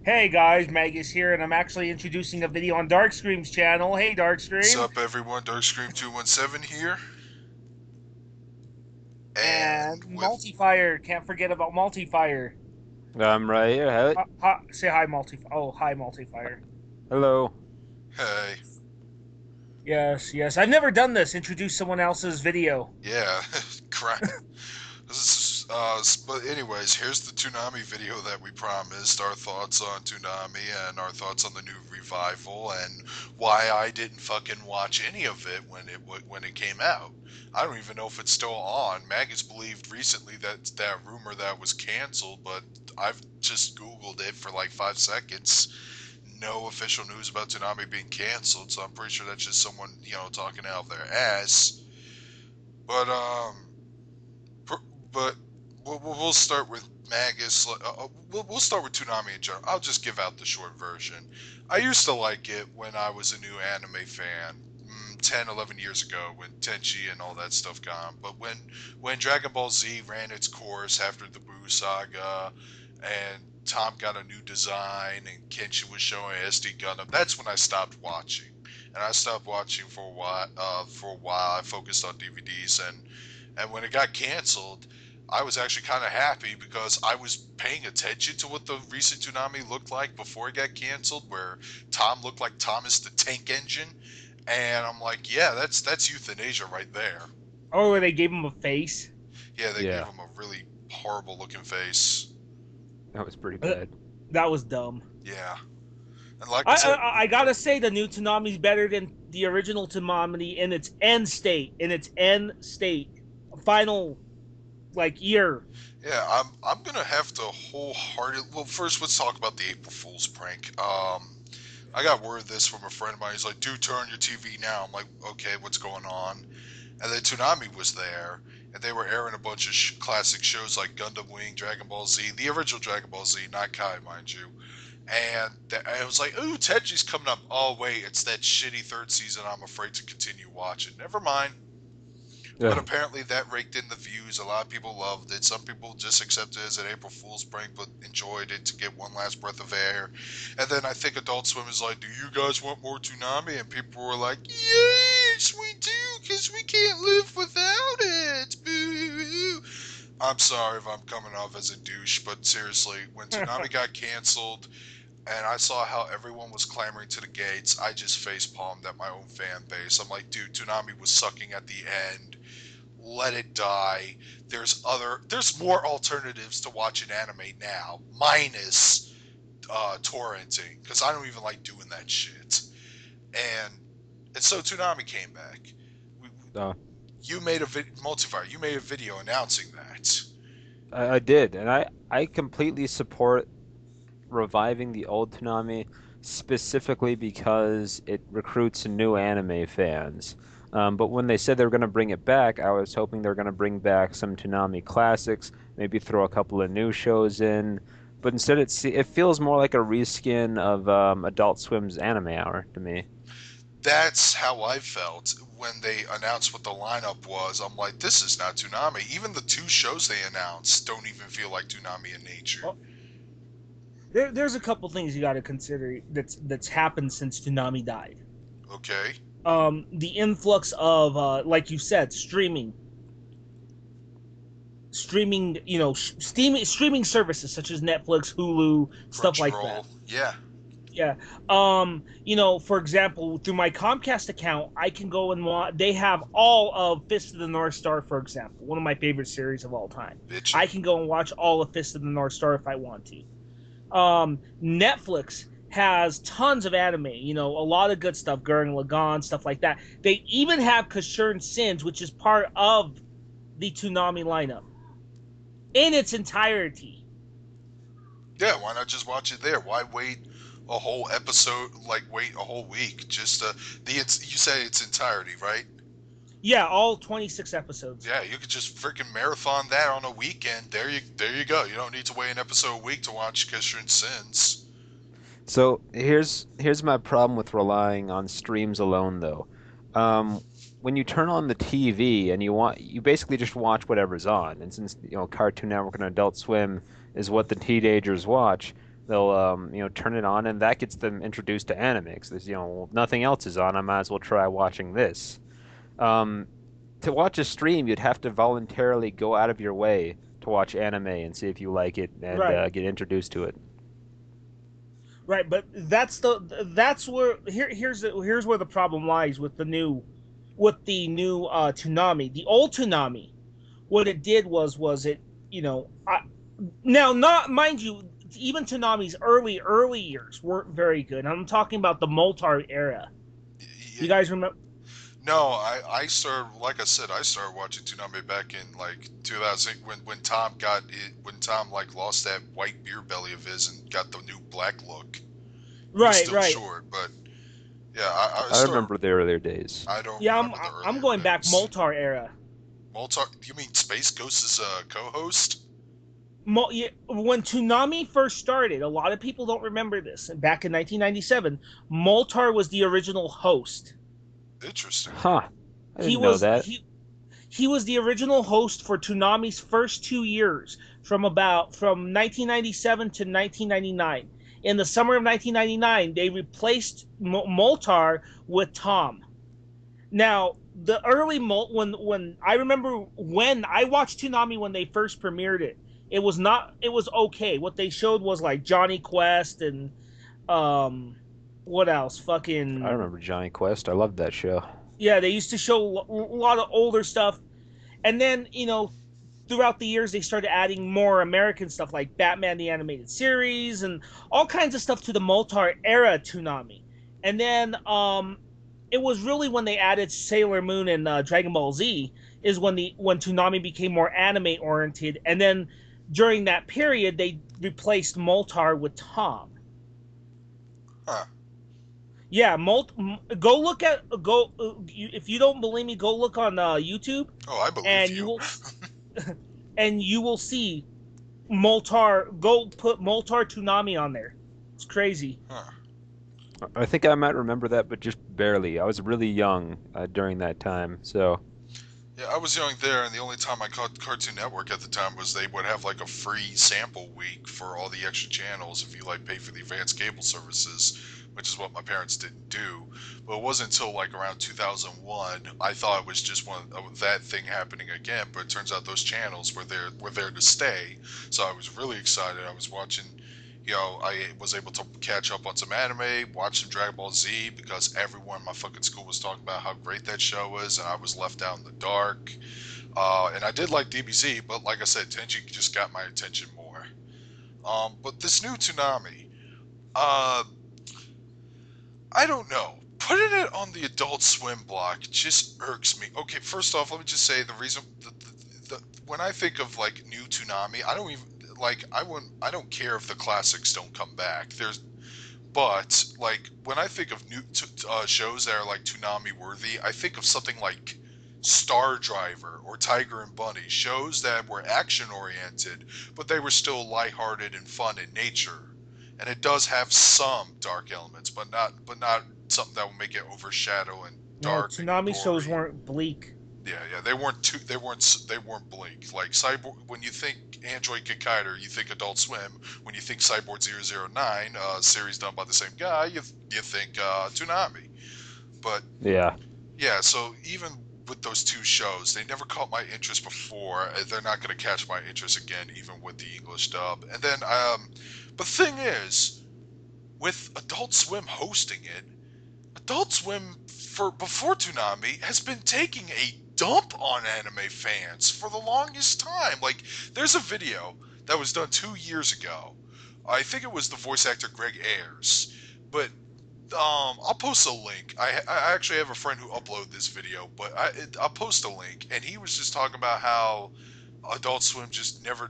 Hey guys, Magus here, and I'm actually introducing a video on Darkstream's channel. Hey What's Darkstream, up, everyone? Darkscream217 here, and and with Multifire. Can't forget about Multifire. I'm right here. Say hi, Multifire. Oh, hi, Multifire. Hello. hey, Yes, yes. I've never done this. Introduce someone else's video. yeah, crap. But anyways, here's the Toonami video that we promised. Our thoughts on Toonami and our thoughts on the new revival and why I didn't fucking watch any of it when it came out. I don't even know if it's still on. Magus believed recently that rumor that was canceled, but I've just Googled it for like 5 seconds. No official news about Toonami being canceled, so I'm pretty sure that's just someone, talking out of their ass. But but we'll start with Magus. We'll start with Toonami in general. I'll just give out the short version. I used to like it when I was a new anime fan. 10, 11 years ago when Tenchi and all that stuff gone. But when Dragon Ball Z ran its course after the Buu saga and Tom got a new design and Kenshi was showing SD Gundam, that's when I stopped watching. And I stopped watching for a while. I focused on DVDs, and when it got canceled, I was actually kind of happy because I was paying attention to what the recent Toonami looked like before it got canceled, where Tom looked like Thomas the Tank Engine, and I'm like, yeah, that's euthanasia right there. Oh, they gave him a face. Yeah, they gave Yeah, him a really horrible looking face. that was pretty Uh, bad. that was dumb. Yeah, and like I I, said, I I gotta say the new Toonami's better than the original Toonami in its end state. Final year. yeah, I'm gonna have to wholeheartedly. Well, first let's talk about the April Fool's prank. I got word of this from a friend of mine. He's like, "Dude, turn on your TV now." I'm like, "Okay, what's going on?" And then Toonami was there, and they were airing a bunch of classic shows like Gundam Wing, Dragon Ball Z, the original Dragon Ball Z, not Kai, mind you. And I was like, "Ooh, Tenji's coming up." Oh wait, it's that shitty third season. I'm afraid to continue watching. Never mind. But Ugh. apparently that raked in the views. A lot of people loved it. Some people just accepted it as an April Fool's prank, but enjoyed it to get one last breath of air. And then I think Adult Swim is like, "Do you guys want more Toonami?" And people were like, "Yes, we do, because we can't live without it." Boo. I'm sorry if I'm coming off as a douche, but seriously, when Toonami got canceled, and I saw how everyone was clamoring to the gates, I just face palmed at my own fan base. I'm like, dude, Toonami was sucking at the end. Let it die. There's more alternatives to watching anime now, minus torrenting, because I don't even like doing that shit. And and so Toonami came back. We, Uh, you made a Multifire. You made a video announcing that. I did, and I completely support reviving the old Toonami specifically because it recruits new anime fans. But when they said they were going to bring it back, I was hoping they were going to bring back some Toonami classics, maybe throw a couple of new shows in. But instead, it feels more like a reskin of Adult Swim's Anime Hour to me. That's how I felt when they announced what the lineup was. I'm like, this is not Toonami. Even the two shows they announced don't even feel like Toonami in nature. Well, there's a couple things you got to consider that's happened since Toonami died. Okay. The influx of like you said, streaming, streaming services such as Netflix, Hulu, stuff like that. Crunchyroll. Yeah. Yeah. For example, through my Comcast account, I can go and watch. They have all of Fist of the North Star, for example, one of my favorite series of all time. I Bitchin'. can go and watch all of Fist of the North Star if I want to. Netflix has tons of anime, a lot of good stuff, Gurren Lagann, stuff like that. They even have Kashern Sins, which is part of the Toonami lineup in its entirety. Yeah, why not just watch it there? Why wait a whole episode, like wait a whole week just you say its entirety, right? Yeah, all 26 episodes. Yeah, you could just freaking marathon that on a weekend. There you go. You don't need to wait an episode a week to watch Kisser Sins. So here's my problem with relying on streams alone, though. Um, when you turn on the TV and you basically just watch whatever's on. And since Cartoon Network and Adult Swim is what the teenagers watch, they'll turn it on, and that gets them introduced to anime. Because there's, nothing else is on. I might as well try watching this. Um, to watch a stream, you'd have to voluntarily go out of your way to watch anime and see if you like it and Right. get introduced to it. Right, but that's where here's where the problem lies with the new Toonami. The old Toonami, what it did was it, now, not mind you, even Toonami's early years weren't very good. I'm talking about the Moltar era. You Y- guys remember? No, I started, like I said, I started watching Toonami back in like 2000 when Tom got it, when Tom like lost that white beer belly of his and got the new black look. He was Right, still right. short, but yeah, I I started. remember the earlier days. I don't Yeah, remember the I'm earlier going back days. Moltar era. Moltar, you mean Space Ghost's co-host? Yeah, when Toonami first started, a lot of people don't remember this. Back in 1997, Moltar was the original host. Interesting. Huh. I He didn't know was that. he was the original host for Toonami's first 2 years, from 1997 to 1999. In the summer of 1999, they replaced Moltar with Tom. Now, the early when I remember when I watched Toonami when they first premiered it, it was okay. What they showed was like Johnny Quest and um what else? I Fucking remember Johnny Quest. I loved that show. yeah, they used to show a lot of older stuff. And then, throughout the years they started adding more American stuff like Batman the Animated Series and all kinds of stuff to the Moltar era Toonami. And then it was really when they added Sailor Moon and Dragon Ball Z is when Toonami became more anime oriented. And then during that period they replaced Moltar with Tom. Huh. Yeah, go look at go if you don't believe me, go look on YouTube Oh, I believe and you. you will see Moltar. Go put Moltar Toonami on there. It's crazy. Huh. I think I might remember that, but just barely. I was really young during that time, so Yeah, I was young there, and the only time I caught Cartoon Network at the time was they would have like a free sample week for all the extra channels if you like pay for the advanced cable services, which is what my parents didn't do. But it wasn't until like around 2001 I thought it was just one of that thing happening again. But it turns out those channels were there to stay. So I was really excited. I was watching. I was able to catch up on some anime, watch some Dragon Ball Z because everyone in my fucking school was talking about how great that show was, and I was left out in the dark. And I did like DBZ, but like I said, Tenchi just got my attention more. But this new Toonami, uh, I don't know. Putting it on the Adult Swim block just irks me. Okay, first off, let me just say the reason when I think of like new Toonami, I don't even like I don't care if the classics don't come back. But like when I think of new shows that are like Toonami worthy, I think of something like Star Driver or Tiger and Bunny, shows that were action oriented, but they were still lighthearted and fun in nature. And it does have some dark elements, but not something that will make it overshadow and No, dark and Toonami shows gory. weren't bleak. Yeah, they weren't bleak. Like Cyborg, when you think Android Kid you think Adult Swim. When you think Cyborg 009, a series done by the same guy, you think Toonami. But yeah. yeah, so even with those two shows, they never caught my interest before. And they're not going to catch my interest again, even with the English dub. And then, but the thing is, with Adult Swim hosting it, Adult Swim for before Toonami has been taking a dump on anime fans for the longest time. Like, there's a video that was done 2 years ago. I think it was the voice actor Greg Ayers, but I'll post a link. I actually have a friend who uploaded this video, but I'll post a link, and he was just talking about how Adult Swim just never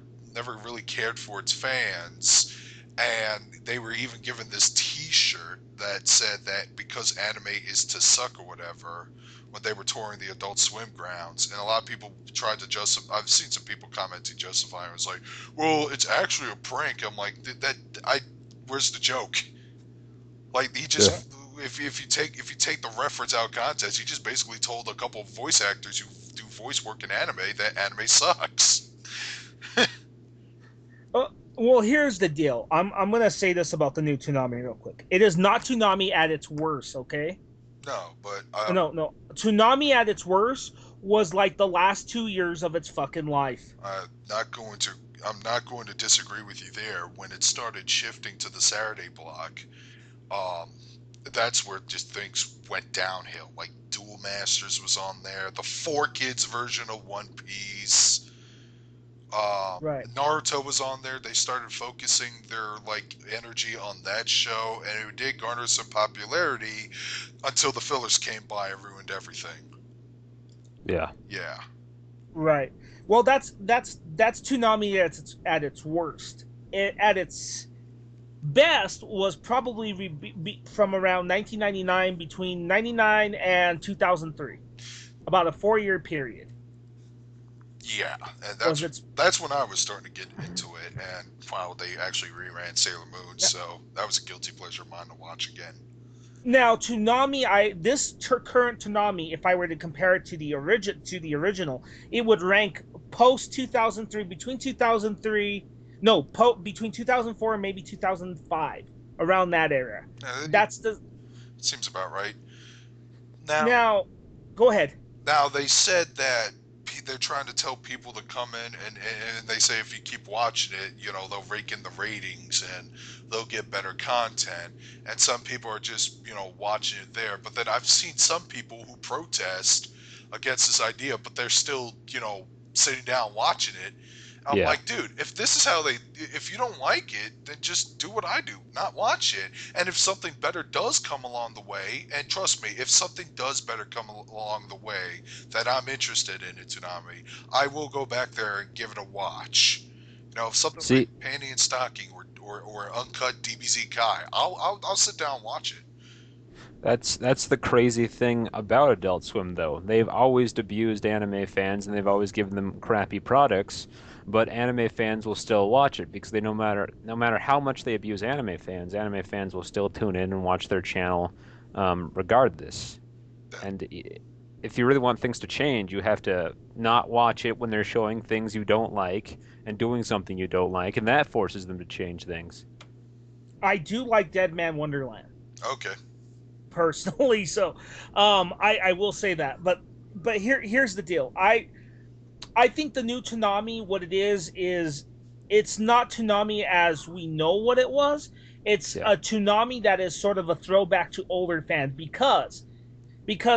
really cared for its fans, and they were even given this T-shirt that said that because anime is to suck or whatever when they were touring the Adult Swim grounds, and a lot of people tried to justify. I've seen some people commenting justifying. It was like, well, it's actually a prank. I'm like, where's the joke? Like he Yeah. just if you take the reference out of context, he just basically told a couple of voice actors who do voice work in anime that anime sucks. Uh, Well, here's the deal. I'm gonna say this about the new Toonami real quick. It is not Toonami at its worst, okay? No, but No, no. Toonami at its worst was like the last 2 years of its fucking life. I'm not going to. I'm not going to disagree with you there. When it started shifting to the Saturday block, um, that's where just things went downhill. Like Duel Masters was on there, the Four Kids version of One Piece. Right. Naruto was on there. They started focusing their like energy on that show, and it did garner some popularity until the fillers came by and ruined everything. Yeah. Yeah. Right. Well, that's Toonami at its worst. At its best was probably from around 1999, between 99 and 2003, about a 4 year period. Yeah, and Was its that's when I was starting to get into it, and wow, they actually reran Sailor Moon, so that was a guilty pleasure of mine to watch again. Now Toonami, current Toonami, if I were to compare it to the original, it would rank post 2003, between 2003, no, between 2004 and maybe 2005, around that era. It That's the seems about right. Now, Now, go ahead. now they said that they're trying to tell people to come in, and they say if you keep watching it, you know, they'll rake in the ratings and they'll get better content. And some people are just, you know, watching it there. But then I've seen some people who protest against this idea, but they're still, you know, sitting down watching it. I'm Yeah. like, dude, if this is how if you don't like it, then just do what I do, not watch it. And if something better does come along the way, and trust me, if something does better come along the way that I'm interested in Toonami, I will go back there and give it a watch. You know, if something like See, Panty and Stocking or Uncut DBZ Kai, I'll sit down and watch it. that's the crazy thing about Adult Swim, though. They've always abused anime fans and they've always given them crappy products, but anime fans will still watch it because they no matter how much they abuse anime fans will still tune in and watch their channel, regardless. That, And if you really want things to change, you have to not watch it when they're showing things you don't like and doing something you don't like, and that forces them to change things. I do like Dead Man Wonderland okay. personally, so I will say that. But here's the deal. I think the new Toonami, what it is it's not Toonami as we know what it was. It's Yeah. a Toonami that is sort of a throwback to older fans because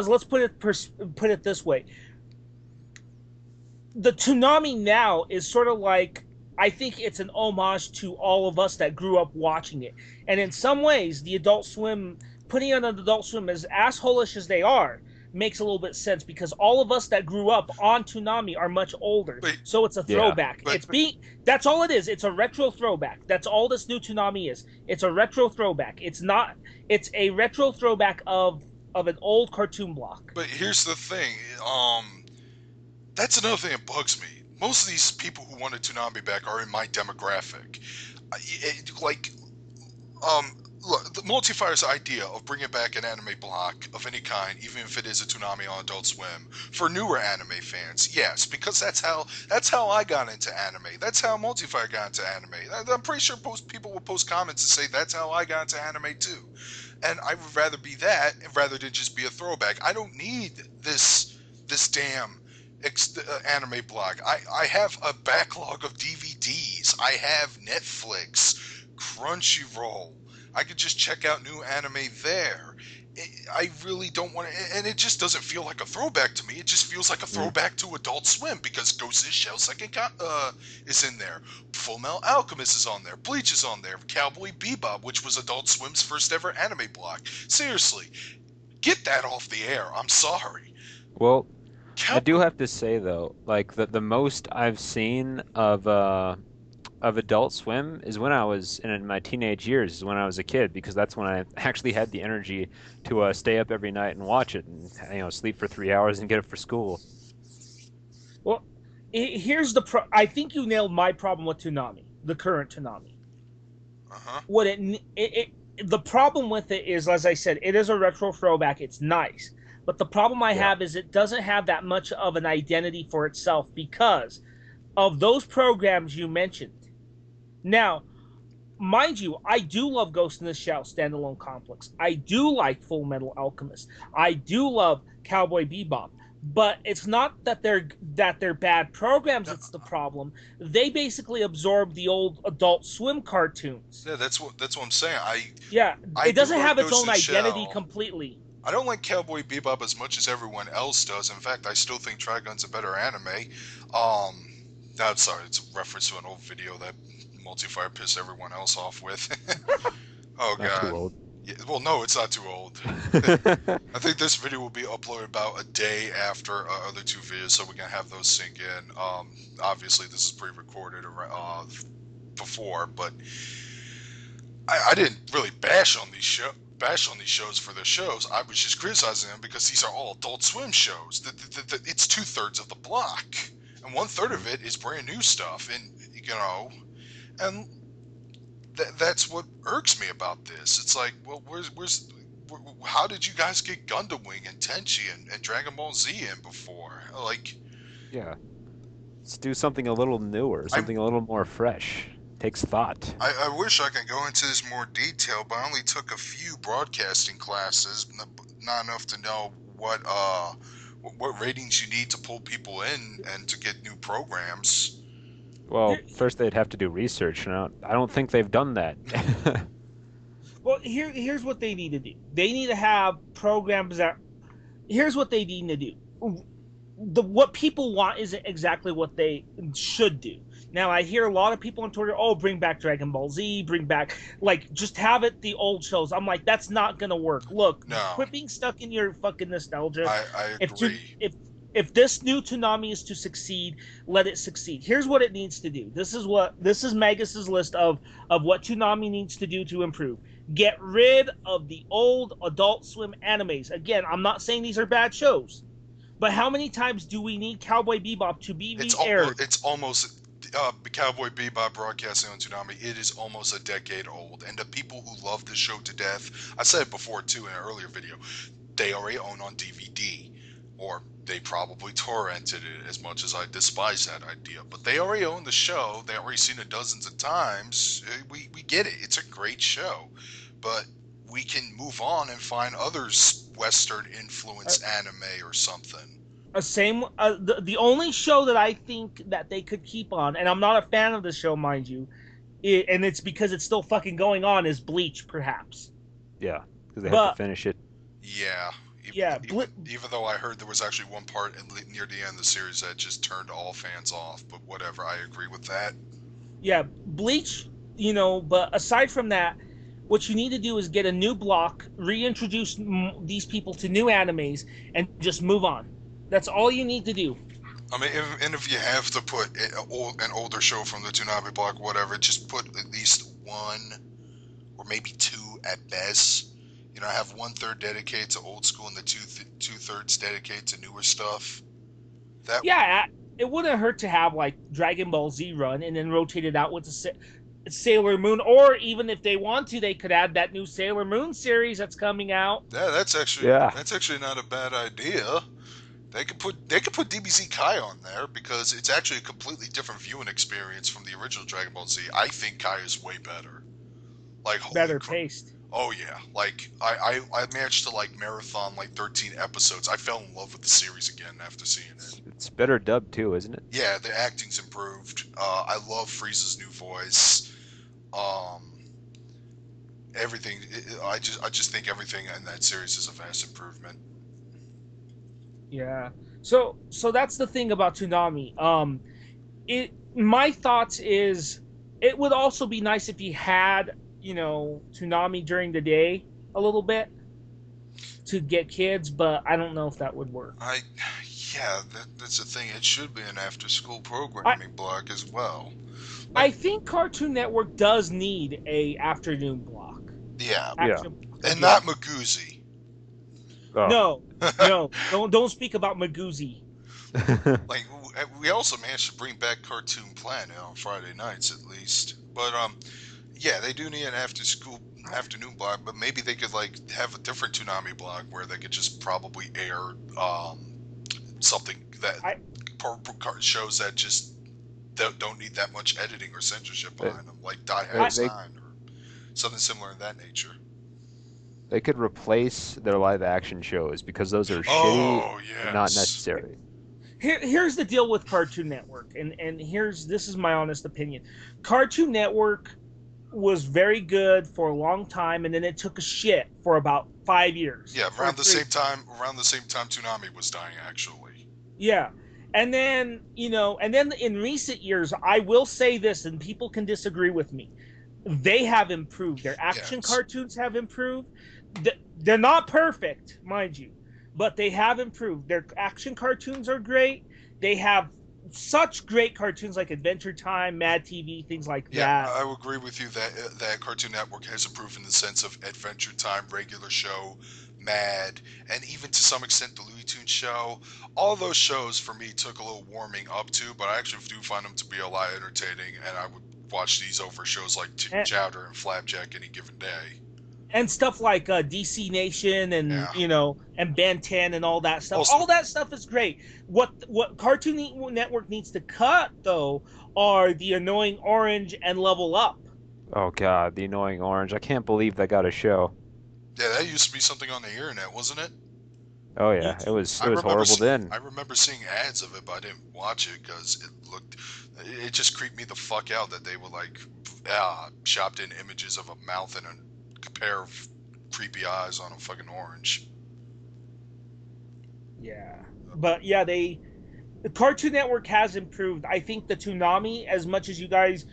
let's put it this way. The Toonami now is sort of like, I think it's an homage to all of us that grew up watching it. And in some ways, the Adult Swim, putting on Adult Swim, as assholish as they are, makes a little bit sense because all of us that grew up on Toonami are much older. But So it's a Yeah. throwback. but That's all it is. It's a retro throwback. That's all this new Toonami is. It's a retro throwback. It's a retro throwback of an old cartoon block. but here's the thing. That's another thing that bugs me. Most of these people who wanted Toonami back are in my demographic. Like, look, the Multifire's idea of bringing back an anime block of any kind, even if it is a Toonami on Adult Swim, for newer anime fans, yes, because that's how I got into anime. That's how Multifire got into anime. I'm pretty sure people will post comments and say that's how I got into anime too. And I would rather be that rather than just be a throwback. I don't need this damn anime blog. I have a backlog of DVDs. I have Netflix, Crunchyroll. I could just check out new anime there. I really don't want to, and it just doesn't feel like a throwback to me. It just feels like a throwback to Adult Swim because Ghost in the Shell is in there. Full Metal Alchemist is on there. Bleach is on there. Cowboy Bebop, which was Adult Swim's first ever anime block. Seriously, get that off the air. I'm sorry. Well, I Cowboy do have to say though, like the most I've seen of Adult Swim is when I was in my teenage years, is when I was a kid, because that's when I actually had the energy to stay up every night and watch it, and sleep for 3 hours and get it for school. Well, here's I think you nailed my problem with Toonami, the current Toonami. Uh-huh. What the problem with it is, as I said, it is a retro throwback. It's nice, but the problem I Yeah. have is it doesn't have that much of an identity for itself because of those programs you mentioned. Now, mind you, I do love Ghost in the Shell standalone complex. I do like Full Metal Alchemist. I do love Cowboy Bebop. But it's not that they're bad programs. No, It's the problem. They basically absorb the old Adult Swim cartoons. yeah, that's what I'm saying. Yeah, I it do doesn't love have its Ghost own in the identity Shell. completely. I don't like Cowboy Bebop as much as everyone else does. In fact, I still think Trigun's a better anime. Um, I'm sorry, it's a reference to an old video that Multifire pissed everyone else off with. Oh Not too god. old. Yeah, well, no, it's not too old. I think this video will be uploaded about a day after other two videos, so we can have those sink in. Obviously, this is pre-recorded before, but I didn't really bash on these shows for their shows. I was just criticizing them because these are all Adult Swim shows. It's 2/3 of the block, and 1/3 of it is brand new stuff, and and that's what irks me about this. It's like, well, how did you guys get Gundam Wing and Tenchi and Dragon Ball Z in before? Like, Yeah. Let's do something a little newer, I something a little more fresh. Takes thought. I wish I could go into this more detail, but I only took a few broadcasting classes, not enough to know what ratings you need to pull people in and to get new programs. Well, Here, first they'd have to do research. Now, I don't think they've done that. well, here's what they need to do. They need to have programs that. Here's what they need to do. What people want isn't exactly what they should do. Now I hear a lot of people on Twitter, oh, bring back Dragon Ball Z, bring back just have it the old shows. I'm like, that's not gonna work. Look, No, quit being stuck in your fucking nostalgia. I If you agree. if this new Toonami is to succeed, let it succeed. Here's what it needs to do. This is Magus's list of what Toonami needs to do to improve. Get rid of the old Adult Swim animes. Again, I'm not saying these are bad shows, but how many times do we need Cowboy Bebop to be re-aired? It's almost Cowboy Bebop broadcasting on Toonami. It is almost a decade old, and the people who love this show to death, I said it before too in an earlier video, they already own on DVD, or they probably torrented it. As much as I despise that idea, but they already own the show. They already seen it dozens of times. We get it. It's a great show, but we can move on and find other Western influenced anime or something. The only show that I think that they could keep on, and I'm not a fan of the show, mind you, and it's because it's still fucking going on, is Bleach, perhaps. Yeah, because they have to But finish it. Yeah, yeah, even though I heard there was actually one part near the end of the series that just turned all fans off, but whatever, I agree with that. yeah, Bleach. But aside from that, what you need to do is get a new block, reintroduce these people to new animes, and just move on. That's all you need to do. I mean, if you have to put an older show from the Toonami block, whatever, just put at least one or maybe two at best. Have 1/3 dedicated to old school and the two-thirds dedicated to newer stuff. That Yeah, it wouldn't hurt to have like Dragon Ball Z run and then rotate it out with the Sailor Moon, or even if they want to, they could add that new Sailor Moon series that's coming out. Yeah. that's actually not a bad idea. They could put DBZ Kai on there because it's actually a completely different viewing experience from the original Dragon Ball Z. I think Kai is way better. Like Better paced. Oh yeah, like I managed to like marathon like 13 episodes. I fell in love with the series again after seeing it. It's better dubbed too, isn't it? Yeah, the acting's improved. I love Frieza's new voice. Um, everything. I just think everything in that series is a vast improvement. Yeah. So that's the thing about Toonami. My thoughts is it would also be nice if you had, Toonami during the day a little bit to get kids, but I don't know if that would work. Yeah, that's the thing. It should be an after-school I programming block as well. I Like, think Cartoon Network does need a afternoon block. yeah, Yeah. and Yeah. not Maguzi. Oh. No, no, don't speak about Maguzi. Like we also managed to bring back Cartoon Planet on Friday nights at least. But yeah, they do need an afternoon block, but maybe they could like have a different Toonami block where they could just probably air something that I shows that just don't need that much editing or censorship They, behind them, like Dot they, Hack's they 9 or something similar in that nature. they could replace their live action shows because those are shitty Oh and not yes, necessary. Here's the deal with Cartoon Network, and this is my honest opinion. Cartoon Network was very good for a long time, and then it took a shit for about 5 years yeah. or Around the three. same time, Toonami was dying actually. Yeah. And then, and then in recent years, I will say this, and people can disagree with me. They have improved. Their action Yes. cartoons have improved. They're not perfect, mind you, but they have improved. Their action cartoons are great. They have such great cartoons like Adventure Time, Mad TV, things like Yeah, that. I would agree with you that Cartoon Network has improved in the sense of Adventure Time, regular show, Mad, and even to some extent the Looney Tunes show. All those shows for me took a little warming up to, but I actually do find them to be a lot entertaining, and I would watch these over shows like And, Chowder and Flapjack any given day. and stuff like DC Nation and Yeah. and Ben 10 and all that stuff. Also, All that stuff is great. What Cartoon Network needs to cut though are the annoying Orange and Level Up. Oh God, the annoying orange. I can't believe they got a show. yeah, that used to be something on the internet, wasn't it? Oh You yeah, it was I it was remember horrible seeing then. I remember seeing ads of it, but I didn't watch it because it just creeped me the fuck out that they were like chopped in images of a mouth and a pair of creepy eyes on a fucking orange. Yeah, but yeah, the Cartoon Network has improved. I think the Toonami, as much as you guys,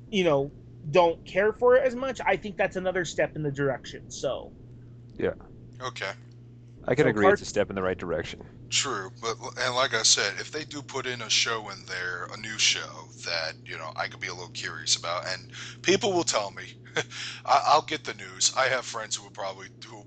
you know, don't care for it as much, I think that's another step in the direction. Yeah, Okay, I can So agree it's cart a step in the right direction. true, but and like I said, if they do put in a show in there, a new show that I could be a little curious about, and people will tell me, I'll get the news. I have friends who will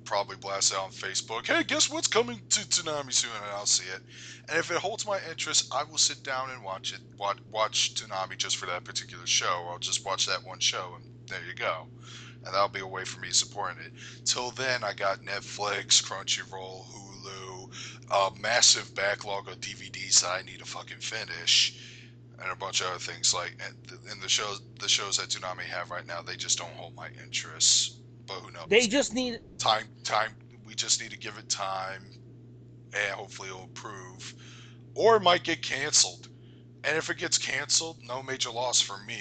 probably blast it on Facebook. Hey, guess what's coming to Toonami soon? And I'll see it. And if it holds my interest, I will sit down and watch it. Watch Toonami just for that particular show. I'll just watch that one show, and there you go. And that'll be a way for me supporting it. Till then, I got Netflix, Crunchyroll, Hulu, a massive backlog of DVDs that I need to fucking finish, and a bunch of other things like and the shows that Toonami have right now, they just don't hold my interest. But who they knows? just need Time. We just need to give it time, and hopefully it'll improve, or it might get canceled. And if it gets canceled, no major loss for me.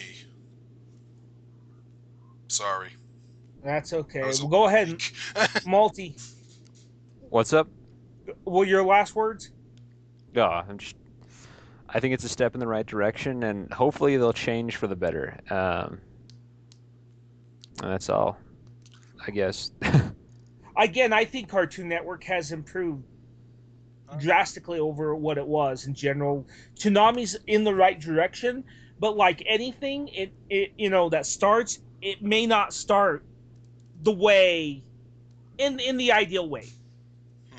Sorry, that's that okay. was a Well, go little ahead, weak. multi. What's up? Well, your last words. I think it's a step in the right direction, and hopefully they'll change for the better. And that's all, I guess. Again, I think Cartoon Network has improved drastically over what it was in general. Toonami's in the right direction, but like anything, it that starts, it may not start the way in the ideal way.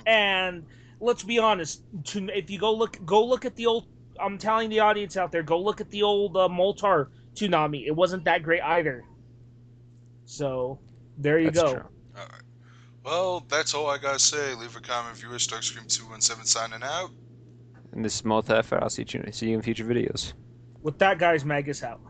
And let's be honest, if you go look at the old. I'm telling the audience out there, go look at the old Moltar Toonami. It wasn't that great either. So there you That's go. true. All right. Well, that's all I gotta say. Leave a comment, viewers. Darkscream217 signing out. And this is Multifire. I'll see you in future videos. With that, guys, Magus out.